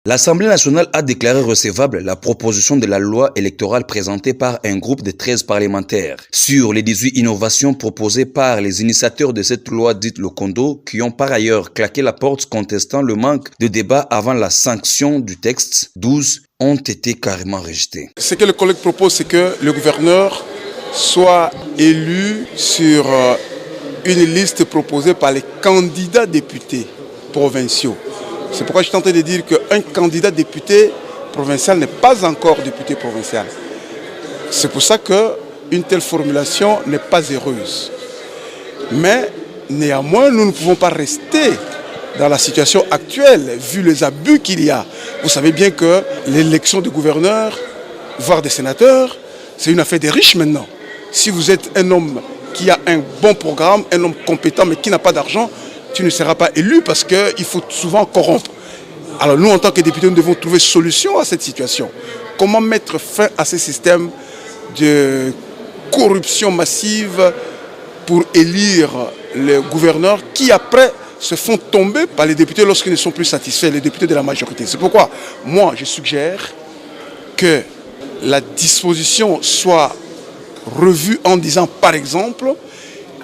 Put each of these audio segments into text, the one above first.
L'Assemblée nationale a déclaré recevable la proposition de la loi électorale présentée par un groupe de 13 parlementaires sur les 18 innovations proposées par les initiateurs de cette loi dite Lokondo, qui ont par ailleurs claqué la porte contestant le manque de débat avant la sanction du texte. 12 ont été carrément rejetés. Ce que le collègue propose, c'est que le gouverneur soit élu sur une liste proposée par les candidats députés provinciaux. C'est pourquoi je suis en train de dire qu'un candidat député provincial n'est pas encore député provincial. C'est pour ça qu'une telle formulation n'est pas heureuse. Mais néanmoins, nous ne pouvons pas rester dans la situation actuelle, vu les abus qu'il y a. Vous savez bien que l'élection de gouverneurs, voire des sénateurs, c'est une affaire des riches maintenant. Si vous êtes un homme qui a un bon programme, un homme compétent mais qui n'a pas d'argent, tu ne seras pas élu parce qu'il faut souvent corrompre. Alors nous, en tant que députés, nous devons trouver solution à cette situation. Comment mettre fin à ce système de corruption massive pour élire les gouverneurs qui, après, se font tomber par les députés lorsqu'ils ne sont plus satisfaits, les députés de la majorité. C'est pourquoi, moi, je suggère que la disposition soit revue en disant, par exemple,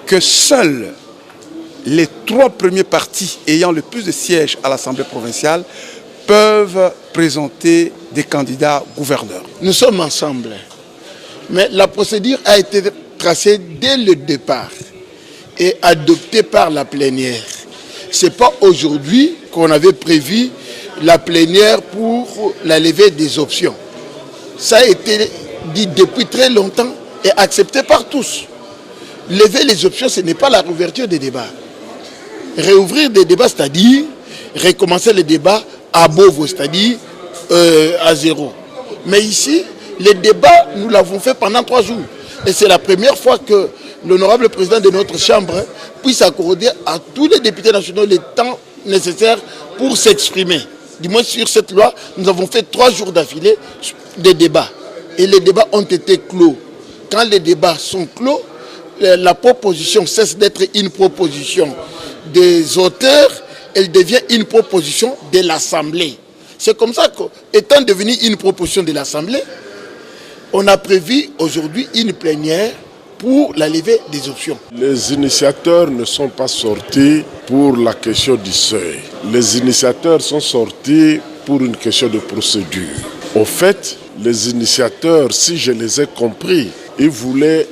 que seuls les 3 premiers partis ayant le plus de sièges à l'Assemblée provinciale peuvent présenter des candidats gouverneurs. Nous sommes ensemble, mais la procédure a été tracée dès le départ et adoptée par la plénière. Ce n'est pas aujourd'hui qu'on avait prévu la plénière pour la levée des options. Ça a été dit depuis très longtemps et accepté par tous. Lever les options, ce n'est pas la réouverture des débats. Réouvrir des débats, c'est-à-dire recommencer les débats à Beauvau, c'est-à-dire à zéro. Mais ici, les débats, nous l'avons fait pendant 3 jours. Et c'est la première fois que l'honorable président de notre Chambre puisse accorder à tous les députés nationaux le temps nécessaire pour s'exprimer. Du moins sur cette loi, nous avons fait 3 jours d'affilée de débats. Et les débats ont été clos. Quand les débats sont clos, la proposition cesse d'être une proposition des auteurs, elle devient une proposition de l'Assemblée. C'est comme ça qu'étant devenu une proposition de l'Assemblée, on a prévu aujourd'hui une plénière pour la levée des options. Les initiateurs ne sont pas sortis pour la question du seuil. Les initiateurs sont sortis pour une question de procédure. Au fait, les initiateurs, si je les ai compris, ils voulaient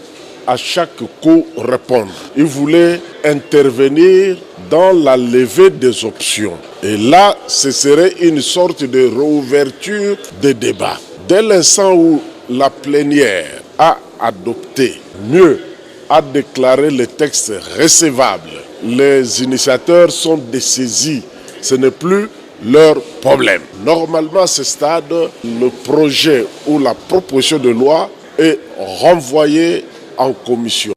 à chaque coup répondre. Ils voulaient intervenir dans la levée des options. Et là, ce serait une sorte de réouverture des débats. Dès l'instant où la plénière a adopté, mieux, a déclaré le texte recevable, les initiateurs sont dessaisis. Ce n'est plus leur problème. Normalement, à ce stade, le projet ou la proposition de loi est renvoyé en commission.